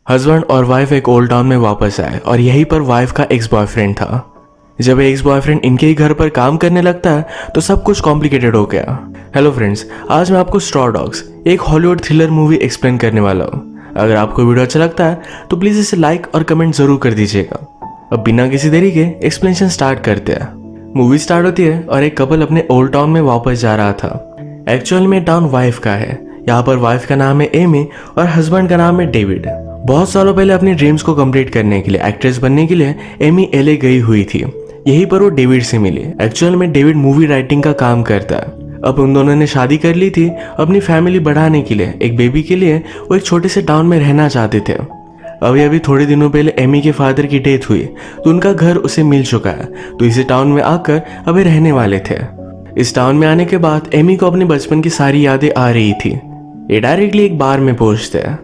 Husband और wife एक old town में वापस आए और यहीं पर वाइफ का एक्स बॉयफ्रेंड था। जब एक्स बॉयफ्रेंड इनके ही घर पर काम करने लगता है तो सब कुछ कॉम्प्लिकेटेड हो गया। हेलो फ्रेंड्स, आज मैं आपको स्ट्रॉ डॉग्स एक हॉलीवुड थ्रिलर मूवी एक्सप्लेन करने वाला हूँ। अगर आपको वीडियो अच्छा लगता है तो प्लीज़ इसे लाइक और कमेंट जरूर कर दीजिएगा। अब बिना किसी देरी के एक्सप्लेनेशन स्टार्ट करते हैं। मूवी स्टार्ट होती है और एक कपल अपने ओल्ड टाउन में वापस जा रहा था। एक्चुअल में टाउन वाइफ का है। यहाँ पर वाइफ का नाम है एमी और हस्बैंड का नाम है डेविड। बहुत सालों पहले अपनी ड्रीम्स को कंप्लीट करने के लिए, एक्ट्रेस बनने के लिए एमी एलए गई हुई थी। यहीं पर वो डेविड से मिली। एक्चुअल में डेविड मूवी राइटिंग का काम करता है। अब उन दोनों ने शादी कर ली थी। अपनी फैमिली बढ़ाने के लिए, एक बेबी के लिए वो एक छोटे से टाउन में रहना चाहते थे। अभी थोड़े दिनों पहले एमी के फादर की डेथ हुई तो उनका घर उसे मिल चुका है, तो इसी टाउन में आकर अभी रहने वाले थे। इस टाउन में आने के बाद एमी को अपने बचपन की सारी यादें आ रही थी। ये डायरेक्टली एक बार में पहुंचते हैं।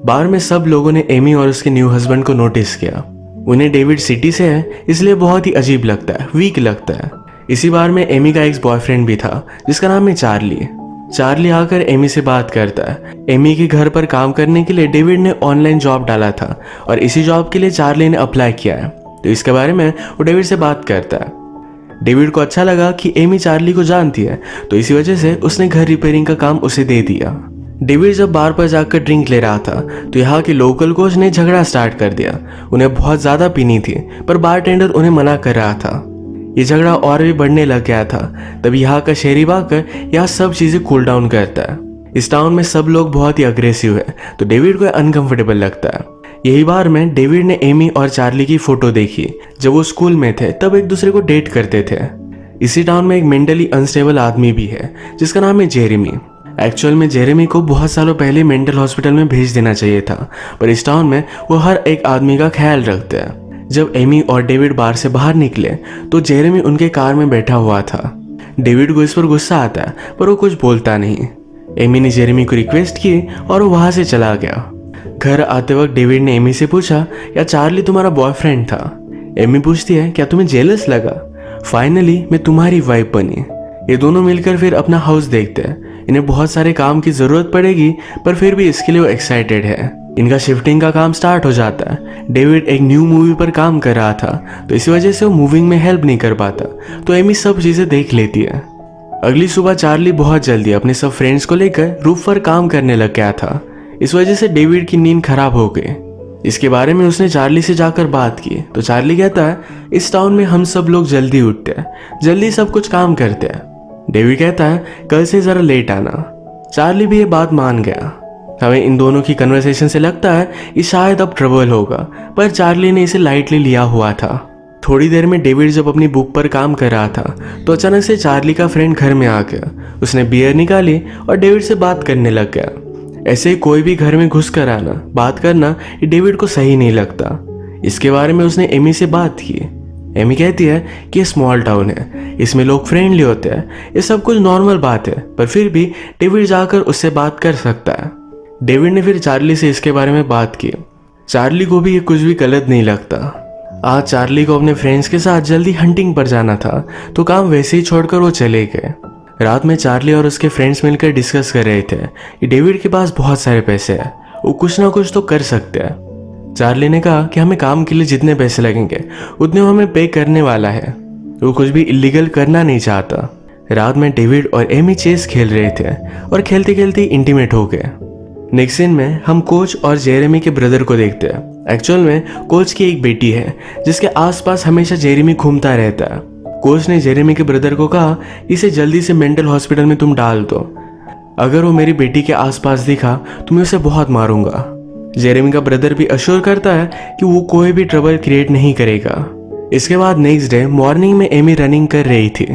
बार में सब लोगों ने एमी और उसके न्यू हस्बैंड को नोटिस किया। उन्हें डेविड सिटी से है इसलिए बहुत ही अजीब लगता है, वीक लगता है। इसी बार में एमी का एक्स बॉयफ्रेंड भी था जिसका नाम है चार्ली। चार्ली आकर एमी से बात करता है। एमी के घर पर काम करने के लिए डेविड ने ऑनलाइन जॉब डाला था और इसी जॉब के लिए चार्ली ने अप्लाई किया है, तो इसके बारे में वो डेविड से बात करता है। डेविड को अच्छा लगा कि एमी चार्ली को जानती है, तो इसी वजह से उसने घर रिपेयरिंग का काम उसे दे दिया। डेविड जब बार पर जाकर ड्रिंक ले रहा था तो यहाँ के लोकल कोच ने झगड़ा स्टार्ट कर दिया। उन्हें बहुत ज्यादा पीनी थी पर बारटेंडर उन्हें मना कर रहा था। ये झगड़ा और भी बढ़ने लग गया था। तभी यहाँ का शेरिफ आकर यहाँ सब चीजें कूल डाउन करता है। इस टाउन में सब लोग बहुत ही अग्रेसिव है, तो डेविड को अनकंफर्टेबल लगता है। यही बार में डेविड ने एमी और चार्ली की फोटो देखी। जब वो स्कूल में थे तब एक दूसरे को डेट करते थे। इसी टाउन में एक मेंटली अनस्टेबल आदमी भी है जिसका नाम है जेरेमी। एक्चुअल में जेरेमी को बहुत सालों पहले मेंटल हॉस्पिटल में भेज देना चाहिए था, पर इस टाउन में वो हर एक आदमी का ख्याल रखते हैं। जब एमी और डेविड बार से बाहर निकले तो जेरेमी उनके कार में बैठा हुआ था। डेविड को इस पर गुस्सा आता है पर वो कुछ बोलता नहीं। एमी ने जेरेमी को रिक्वेस्ट की और वो वहां से चला गया। घर आते वक्त डेविड ने एमी से पूछा, क्या चार्ली तुम्हारा बॉयफ्रेंड था? एमी पूछती है, क्या तुम्हें जेलस लगा? फाइनली मैं तुम्हारी वाइफ बनी। ये दोनों मिलकर फिर अपना हाउस देखते हैं। इन्हें बहुत सारे काम की जरूरत पड़ेगी पर फिर भी इसके लिए वो एक्साइटेड है। इनका शिफ्टिंग का काम स्टार्ट हो जाता है। डेविड एक न्यू मूवी पर काम कर रहा था, तो इसी वजह से वो मूविंग में हेल्प नहीं कर पाता, तो एमी सब चीजें देख लेती है। अगली सुबह चार्ली बहुत जल्दी अपने सब फ्रेंड्स को लेकर रूफ पर काम करने लग गया था। इस वजह से डेविड की नींद खराब हो गई। इसके बारे में उसने चार्ली से जाकर बात की तो चार्ली कहता है, इस टाउन में हम सब लोग जल्दी उठते हैं, जल्दी सब कुछ काम करते हैं। डेविड कहता है, कल से जरा लेट आना। चार्ली भी ये बात मान गया। हमें इन दोनों की कन्वर्सेशन से लगता है कि शायद अब ट्रबल होगा, पर चार्ली ने इसे लाइटली लिया हुआ था। थोड़ी देर में डेविड जब अपनी बुक पर काम कर रहा था तो अचानक से चार्ली का फ्रेंड घर में आ गया। उसने बियर निकाली और डेविड से बात करने लग गया। ऐसे ही कोई भी घर में घुस कर आना, बात करना, ये डेविड को सही नहीं लगता। इसके बारे में उसने एमी से बात की। एमी कहती है कि ये स्मॉल टाउन है, इसमें लोग फ्रेंडली होते हैं, ये सब कुछ नॉर्मल बात है, पर फिर भी डेविड जाकर उससे बात कर सकता है। डेविड ने फिर चार्ली से इसके बारे में बात की। चार्ली को भी ये कुछ भी गलत नहीं लगता। आज चार्ली को अपने फ्रेंड्स के साथ जल्दी हंटिंग पर जाना था, तो काम वैसे ही छोड़कर वो चले गए। रात में चार्ली और उसके फ्रेंड्स मिलकर डिस्कस कर रहे थे कि डेविड के पास बहुत सारे पैसे हैं, वो कुछ ना कुछ तो कर सकते हैं। चार्ली ने कहा कि हमें काम के लिए जितने पैसे लगेंगे उतने वो हमें पे करने वाला है। वो कुछ भी इलीगल करना नहीं चाहता। रात में डेविड और एमी चेस खेल रहे थे और खेलते खेलते इंटीमेट हो गए। नेक्स्ट सीन में हम कोच और जेरेमी के ब्रदर को देखते हैं। एक्चुअल में कोच की एक बेटी है जिसके आसपास हमेशा जेरेमी घूमता रहता है। कोच ने जेरेमी के ब्रदर को कहा, इसे जल्दी से मेंटल हॉस्पिटल में तुम डाल दो। अगर वो मेरी बेटी के आसपास दिखा तो मैं उसे बहुत मारूंगा। जेरेमी का ब्रदर भी अश्योर करता है कि वो कोई भी ट्रबल क्रिएट नहीं करेगा। इसके बाद नेक्स्ट डे मॉर्निंग में एमी रनिंग कर रही थी।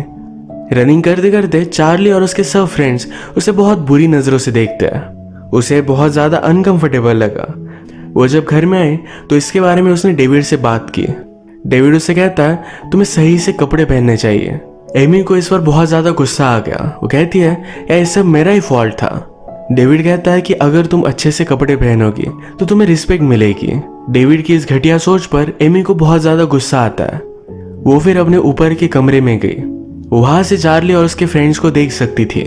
रनिंग करते करते चार्ली और उसके सब फ्रेंड्स उसे बहुत बुरी नजरों से देखते हैं। उसे बहुत ज्यादा अनकंफर्टेबल लगा। वो जब घर में आए तो इसके बारे में उसने डेविड से बात की। डेविड उससे कहता है, तुम्हें सही से कपड़े पहनने चाहिए। एमी को इस पर बहुत ज्यादा गुस्सा आ गया। वो कहती है, यार ये सब मेरा ही फॉल्ट था। डेविड कहता है कि अगर तुम अच्छे से कपड़े पहनोगी तो तुम्हें रिस्पेक्ट मिलेगी। डेविड की इस घटिया सोच पर एमी को बहुत ज्यादा गुस्सा आता है। वो फिर अपने ऊपर के कमरे में गई। वहां से चार्ली और उसके फ्रेंड्स को देख सकती थी।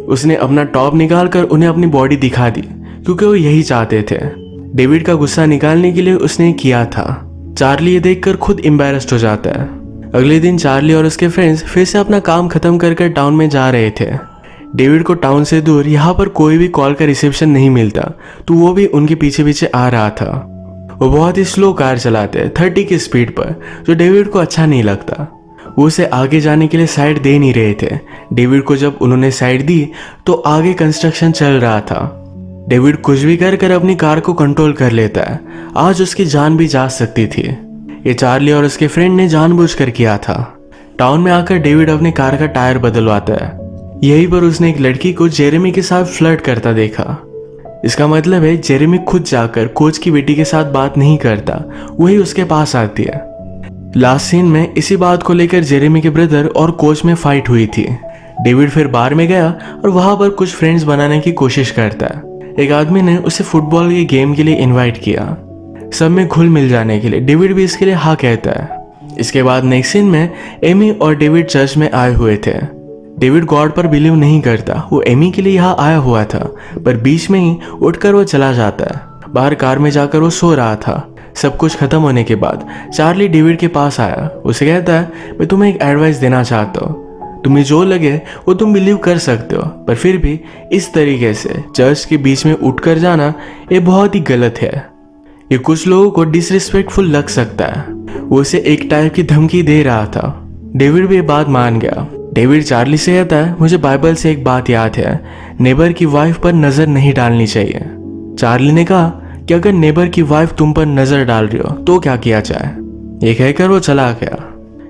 उसने अपना टॉप निकालकर उन्हें अपनी बॉडी दिखा दी क्योंकि वो यही चाहते थे। डेविड का गुस्सा निकालने के लिए उसने किया था। चार्ली ये देखकर खुद एम्बैरेस्ड हो जाता है। अगले दिन चार्ली और उसके फ्रेंड्स फिर से अपना काम खत्म कर टाउन में जा रहे थे। डेविड को टाउन से दूर यहाँ पर कोई भी कॉल का रिसेप्शन नहीं मिलता, तो वो भी उनके पीछे पीछे आ रहा था। वो बहुत ही स्लो कार चलाते हैं 30 की स्पीड पर, जो डेविड को अच्छा नहीं लगता। वो उसे आगे जाने के लिए साइड दे नहीं रहे थे। डेविड को जब उन्होंने साइड दी तो आगे कंस्ट्रक्शन चल रहा था। डेविड कुछ भी कर अपनी कार को कंट्रोल कर लेता है। आज उसकी जान भी जा सकती थी। ये चार्ली और उसके फ्रेंड ने जानबूझकर किया था। टाउन में आकर डेविड अपनी कार का टायर बदलवाता है। यहीं पर उसने एक लड़की को जेरेमी के साथ फ्लर्ट करता देखा। इसका मतलब है जेरेमी खुद जाकर कोच की बेटी के साथ बात नहीं करता, वही उसके पास आती है। लास्ट सीन में इसी बात को लेकर जेरेमी के ब्रदर और कोच में फाइट हुई थी। डेविड फिर बार में गया और वहां पर कुछ फ्रेंड्स बनाने की कोशिश करता है। एक आदमी ने उसे फुटबॉल के गेम के लिए इनवाइट किया, सब में घुल मिल जाने के लिए। डेविड भी इसके लिए हाँ कहता है। इसके बाद नेक्स्ट सीन में एमी और डेविड चर्च में आए हुए थे। डेविड गॉड पर बिलीव नहीं करता, वो एमी के लिए यहाँ आया हुआ था, पर बीच में ही उठकर वो चला जाता है। बाहर कार में जाकर वो सो रहा था। सब कुछ खत्म होने के बाद चार्ली डेविड के पास आया। उसे कहता है, मैं तुम्हें एक एडवाइस देना चाहता हूँ, तुम्हें जो लगे वो तुम बिलीव कर सकते हो, पर फिर भी इस तरीके से चर्च के बीच में उठकर जाना ये बहुत ही गलत है। ये कुछ लोगों को डिसरिस्पेक्टफुल लग सकता है। वो उसे एक टाइप की धमकी दे रहा था। डेविड भी ये बात मान गया। डेविड चार्ली से कहता है, मुझे बाइबल से एक बात याद है, नेबर की वाइफ पर नजर नहीं डालनी चाहिए। चार्ली ने कहा कि अगर नेबर की वाइफ तुम पर नजर डाल रही हो तो क्या किया जाए। ये कहकर वो चला गया।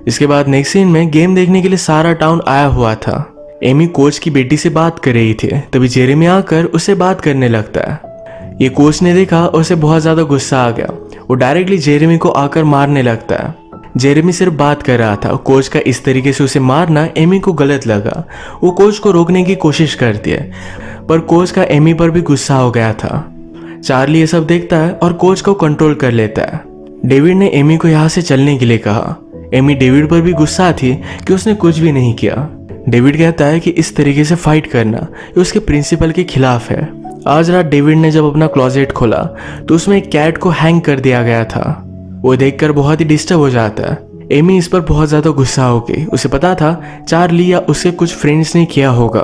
इसके बाद नेक्स्ट सीन में गेम देखने के लिए सारा टाउन आया हुआ था। एमी कोच की बेटी से बात कर रही थी, तभी जेरेमी आकर उससे बात करने लगता है। ये कोच ने देखा और उसे बहुत ज्यादा गुस्सा आ गया। वो डायरेक्टली जेरेमी को आकर मारने लगता है। जेरेमी सिर्फ बात कर रहा था। कोच का इस तरीके से उसे मारना एमी को गलत लगा। वो कोच को रोकने की कोशिश करती है, पर कोच का एमी पर भी गुस्सा हो गया था। चार्ली ये सब देखता है और कोच को कंट्रोल कर लेता है। डेविड ने एमी को यहाँ से चलने के लिए कहा। एमी डेविड पर भी गुस्सा थी कि उसने कुछ भी नहीं किया। डेविड कहता है कि इस तरीके से फाइट करना ये उसके प्रिंसिपल के खिलाफ है। आज रात डेविड ने जब अपना क्लोजेट खोला तो उसमें एक कैट को हैंग कर दिया गया था। वो देखकर बहुत ही डिस्टर्ब हो जाता है। एमी इस पर बहुत ज्यादा गुस्सा हो गई। उसे पता था चार्ली या उसके कुछ फ्रेंड्स ने किया होगा।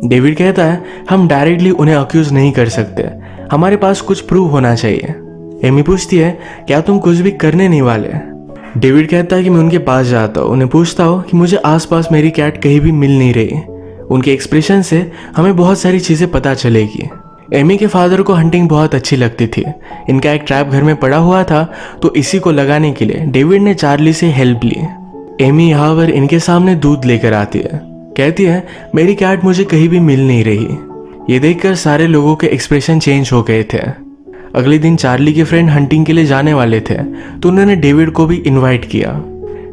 डेविड कहता है, हम डायरेक्टली उन्हें अक्यूज नहीं कर सकते, हमारे पास कुछ प्रूफ होना चाहिए। एमी पूछती है, क्या तुम कुछ भी करने नहीं वाले। डेविड कहता है कि मैं उनके पास जाता हूँ, उन्हें पूछता हूँ कि मुझे आसपास मेरी कैट कहीं भी मिल नहीं रही। उनके एक्सप्रेशन से हमें बहुत सारी चीजें पता चलेगी। एमी के फादर को हंटिंग बहुत अच्छी लगती थी। इनका एक ट्रैप घर में पड़ा हुआ था, तो इसी को लगाने के लिए डेविड ने चार्ली से हेल्प ली। एमी यहाँ पर इनके सामने दूध लेकर आती है। कहती है, मेरी कैट मुझे कहीं भी मिल नहीं रही। ये देखकर सारे लोगों के एक्सप्रेशन चेंज हो गए थे। अगले दिन चार्ली के फ्रेंड हंटिंग के लिए जाने वाले थे, तो उन्होंने डेविड को भी इन्वाइट किया।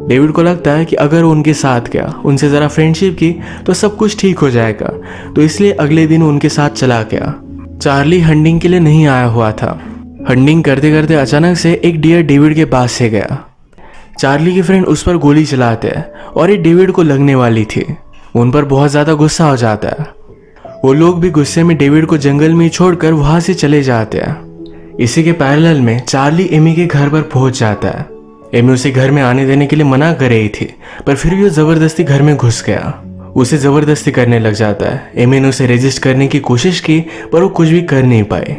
डेविड को लगता है कि अगर वो उनके साथ गया, उनसे ज़रा फ्रेंडशिप की, तो सब कुछ ठीक हो जाएगा, तो इसलिए अगले दिन उनके साथ चला गया। चार्ली हंटिंग के लिए नहीं आया हुआ था। हंटिंग करते करते अचानक से एक डियर डेविड के पास से गया। चार्ली के फ्रेंड उस पर गोली चलाते हैं और ये डेविड को लगने वाली थी। उन पर बहुत ज़्यादा गुस्सा हो जाता है। वो लोग भी गुस्से में डेविड को जंगल में छोड़कर वहां से चले जाते हैं। इसी के पैरेलल में चार्ली एमी के घर पर पहुंच जाता है। एमी उसे घर में आने देने के लिए मना कर रही थी, पर फिर भी वो जबरदस्ती घर में घुस गया। उसे जबरदस्ती करने लग जाता है। एमी ने उसे रेजिस्ट करने की कोशिश की, पर वो कुछ भी कर नहीं पाए।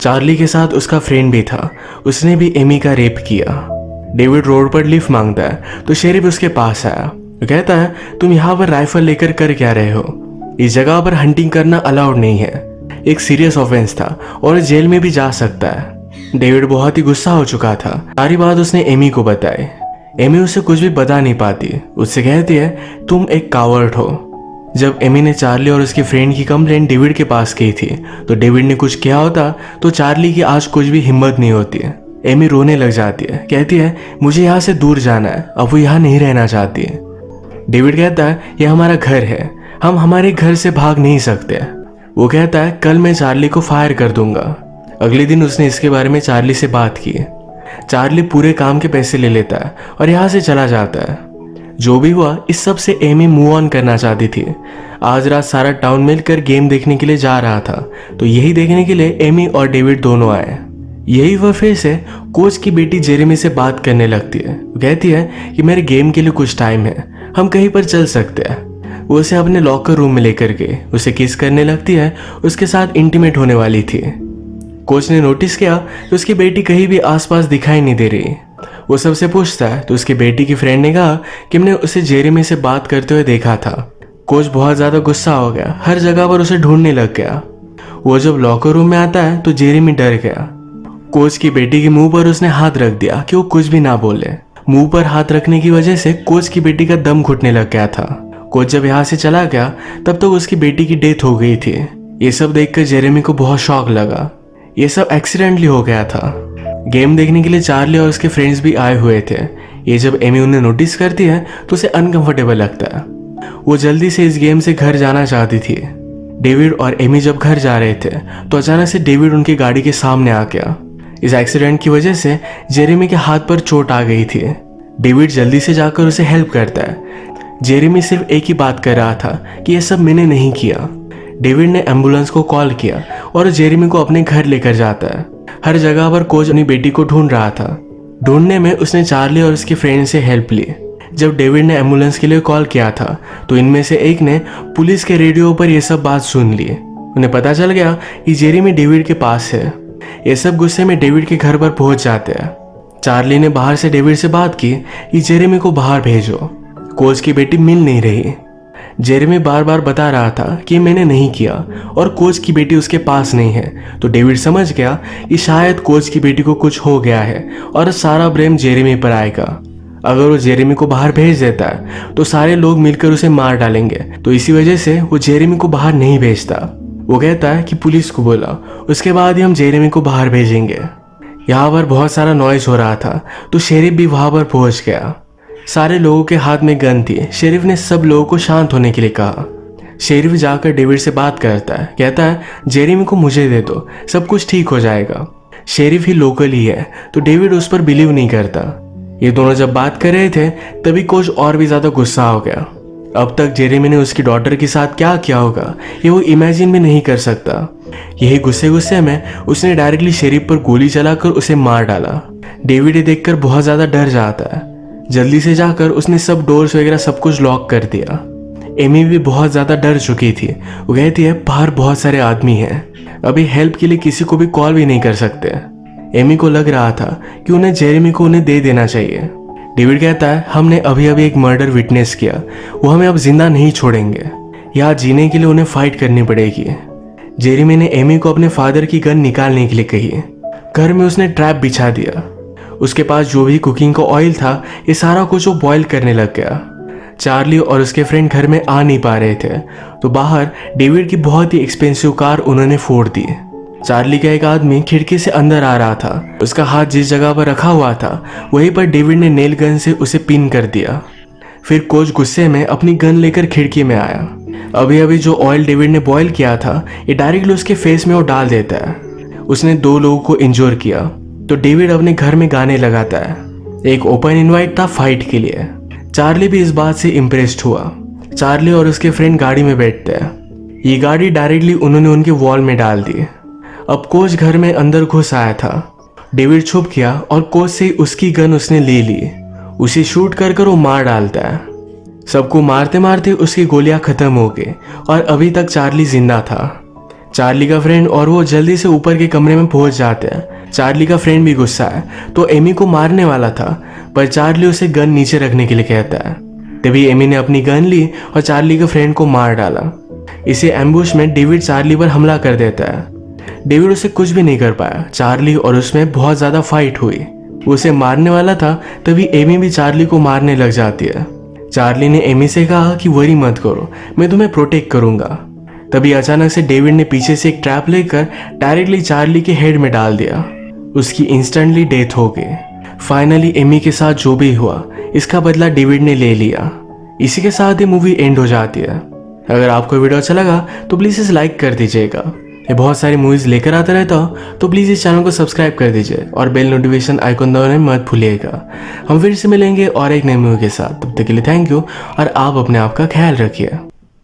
चार्ली के साथ उसका फ्रेंड भी था, उसने भी एमी का रेप किया। डेविड रोड पर लिफ्ट मांगता है, तो शेरिफ उसके पास आया। वो कहता है, तुम यहाँ पर राइफल लेकर कर क्या रहे हो? इस जगह पर हंटिंग करना अलाउड नहीं है, एक सीरियस ऑफेंस था और जेल में भी जा सकता है। डेविड बहुत ही गुस्सा हो चुका था। सारी बात उसने एमी को बताई। एमी उसे कुछ भी बता नहीं पाती। उससे कहती है, तुम एक कावर्ड हो। जब एमी ने चार्ली और उसके फ्रेंड की कंप्लेंट डेविड के पास की थी, तो डेविड ने कुछ किया होता तो चार्ली की आज कुछ भी हिम्मत नहीं होती। एमी रोने लग जाती है। कहती है, मुझे यहाँ से दूर जाना है, अब वो यहाँ नहीं रहना चाहती है। डेविड कहता है, यह हमारा घर है, हम हमारे घर से भाग नहीं सकते। वो कहता है, कल मैं चार्ली को फायर कर दूंगा। अगले दिन उसने इसके बारे में चार्ली से बात की। चार्ली पूरे काम के पैसे ले लेता है और यहाँ से चला जाता है। जो भी हुआ, इस सब से एमी मूव ऑन करना चाहती थी। आज रात सारा टाउन मिलकर गेम देखने के लिए जा रहा था, तो यही देखने के लिए एमी और डेविड दोनों आए। यही वह फेस है। कोच की बेटी जेरेमी से बात करने लगती है। वो कहती है कि मेरे गेम के लिए कुछ टाइम है, हम कहीं पर चल सकते हैं। वो उसे अपने लॉकर रूम में लेकर के उसे किस करने लगती है, उसके साथ इंटीमेट होने वाली थी। कोच ने नोटिस किया कि उसकी बेटी कहीं भी आसपास दिखाई नहीं दे रही। वो सबसे पूछता है तो उसकी बेटी की फ्रेंड ने कहा कि हमने उसे जेरेमी से बात करते हुए देखा था। कोच बहुत ज्यादा गुस्सा हो गया, हर जगह पर उसे ढूंढने लग गया। वो जब लॉकर रूम में आता है तो जेरेमी डर गया। कोच की बेटी के मुंह पर उसने हाथ रख दिया कि वो कुछ भी ना बोले। मुंह पर हाथ रखने की वजह से कोच की बेटी का दम घुटने लग गया था। कोच जब यहाँ से चला गया तब तक उसकी बेटी की डेथ हो गई थी। ये सब देखकर जेरेमी को बहुत शॉक लगा। ये सब एक्सीडेंटली हो गया था। गेम देखने के लिए चार्ली और उसके फ्रेंड्स भी आए हुए थे। ये जब एमी उन्हें नोटिस करती है तो उसे अनकंफर्टेबल लगता है। वो जल्दी से इस गेम से घर जाना चाहती थी। डेविड और एमी जब घर जा रहे थे तो अचानक से डेविड उनकी गाड़ी के सामने आ गया। इस एक्सीडेंट की वजह से जेरेमी के हाथ पर चोट आ गई थी। डेविड जल्दी से जाकर उसे हेल्प करता है। जेरेमी सिर्फ एक ही बात कर रहा था कि यह सब मैंने नहीं किया। डेविड ने एम्बुलेंस को कॉल किया और जेरेमी को अपने घर लेकर जाता है। हर जगह पर कोच अपनी बेटी को ढूंढ रहा था। ढूंढने में उसने चार्ली और उसके फ्रेंड से हेल्प ली। जब डेविड ने एम्बुलेंस के लिए कॉल किया था तो इनमें से एक ने पुलिस के रेडियो पर यह सब बात सुन ली। उन्हें पता चल गया कि जेरेमी डेविड के पास है। ये सब गुस्से में डेविड के घर पर पहुंच जाते हैं। चार्ली ने बाहर से डेविड से बात की कि जेरेमी को बाहर भेजो। कोच की बेटी मिल नहीं रही। जेरेमी बार बार बता रहा था कि मैंने नहीं किया और कोच की बेटी उसके पास नहीं है। तो डेविड समझ गया कि शायद कोच की बेटी को कुछ हो गया है और सारा ब्लेम जेरेमी पर आएगा। अगर वो जेरेमी को बाहर भेज देता है तो सारे लोग मिलकर उसे मार डालेंगे। तो इसी वजह से वो जेरेमी को बाहर नहीं भेजता। वो कहता है कि पुलिस को बोला, उसके बाद ही हम जेरेमी को बाहर भेजेंगे। यहाँ पर बहुत सारा नॉइज हो रहा था तो शेरिफ भी वहां पर पहुंच गया। सारे लोगों के हाथ में गन थी। शेरिफ ने सब लोगों को शांत होने के लिए कहा। शेरिफ जाकर डेविड से बात करता है, कहता है जेरेमी को मुझे दे दो, सब कुछ ठीक हो जाएगा। शेरिफ ही लोकल ही है तो डेविड उस पर बिलीव नहीं करता। ये दोनों जब बात कर रहे थे तभी कोच और भी ज्यादा गुस्सा हो गया। अब तक जेरेमी ने उसकी डॉटर के साथ क्या किया होगा ये वो इमेजिन भी नहीं कर सकता। यही गुस्से में उसने डायरेक्टली शेरिफ पर गोली चलाकर उसे मार डाला। डेविड ये देखकर बहुत ज्यादा डर जाता है। जल्दी से जाकर उसने सब डोर्स वगैरह सब कुछ लॉक कर दिया। एमी भी बहुत ज्यादा डर चुकी थी। वो कहती है बाहर बहुत सारे आदमी हैं, अभी हेल्प के लिए किसी को भी कॉल भी नहीं कर सकते। एमी को लग रहा था कि उन्हें जेरेमी को उन्हें दे देना चाहिए। डेविड कहता है हमने अभी अभी एक मर्डर विटनेस किया, वो हमें अब जिंदा नहीं छोड़ेंगे। यहाँ जीने के लिए उन्हें फाइट करनी पड़ेगी। जेरेमी ने एमी को अपने फादर की गन निकालने के लिए कही। घर में उसने ट्रैप बिछा दिया। उसके पास जो भी कुकिंग का ऑयल था ये सारा कुछ वो बॉईल करने लग गया। चार्ली और उसके फ्रेंड घर में आ नहीं पा रहे थे तो बाहर डेविड की बहुत ही एक्सपेंसिव कार उन्होंने फोड़ दी। चार्ली का एक आदमी खिड़की से अंदर आ रहा था। उसका हाथ जिस जगह पर रखा हुआ था वहीं पर डेविड ने नेल गन से उसे पिन कर दिया। फिर कोच गुस्से में अपनी गन लेकर खिड़की में आया। अभी अभी जो ऑयल डेविड ने बॉईल किया था ये डायरेक्टली उसके फेस में वो डाल देता है। उसने 2 लोगों को इंजोर किया तो डेविड अपने घर में गाने लगाता है। एक ओपन इनवाइट था फाइट के लिए। चार्ली भी इस बात से इम्प्रेस्ड हुआ। चार्ली और उसके फ्रेंड गाड़ी में बैठते हैं। ये गाड़ी डायरेक्टली उन्होंने उनके वॉल में डाल दी। अब कोच घर में अंदर घुस आया था। डेविड छुप गया और कोच से उसकी गन उसने ले ली। उसे शूट कर वो मार डालता है। सबको मारते मारते उसकी गोलियां खत्म हो गई और अभी तक चार्ली जिंदा था। चार्ली का फ्रेंड और वो जल्दी से ऊपर के कमरे में पहुंच जाते हैं। चार्ली का फ्रेंड भी गुस्सा है तो एमी को मारने वाला था पर चार्ली उसे गन नीचे रखने के लिए कहता है। तभी एमी ने अपनी गन ली और चार्ली के फ्रेंड को मार डाला। इसे एम्बुश में डेविड चार्ली पर हमला कर देता है। डेविड उसे कुछ भी नहीं कर पाया। चार्ली और उसमें बहुत ज्यादा फाइट हुई। वो उसे मारने वाला था तभी एमी भी चार्ली को मारने लग जाती है। चार्ली ने एमी से कहा कि वरी मत करो, मैं तुम्हें प्रोटेक्ट करूंगा। तभी अचानक से डेविड ने पीछे से एक ट्रैप लेकर डायरेक्टली चार्ली के हेड में डाल दिया। उसकी इंस्टेंटली डेथ हो गई। फाइनली एमी के साथ जो भी हुआ इसका बदला डेविड ने ले लिया। इसी के साथ ही मूवी एंड हो जाती है। अगर आपको वीडियो अच्छा लगा तो प्लीज़ इसे लाइक कर दीजिएगा। मैं बहुत सारी मूवीज़ लेकर आता रहता हूँ तो प्लीज़ इस चैनल को सब्सक्राइब कर दीजिए और बेल नोटिफिकेशन आइकन दबाना मत भूलिएगा। हम फिर से मिलेंगे और एक नई मूवी के साथ। तब तक के लिए थैंक यू और आप अपने आप का ख्याल रखिए।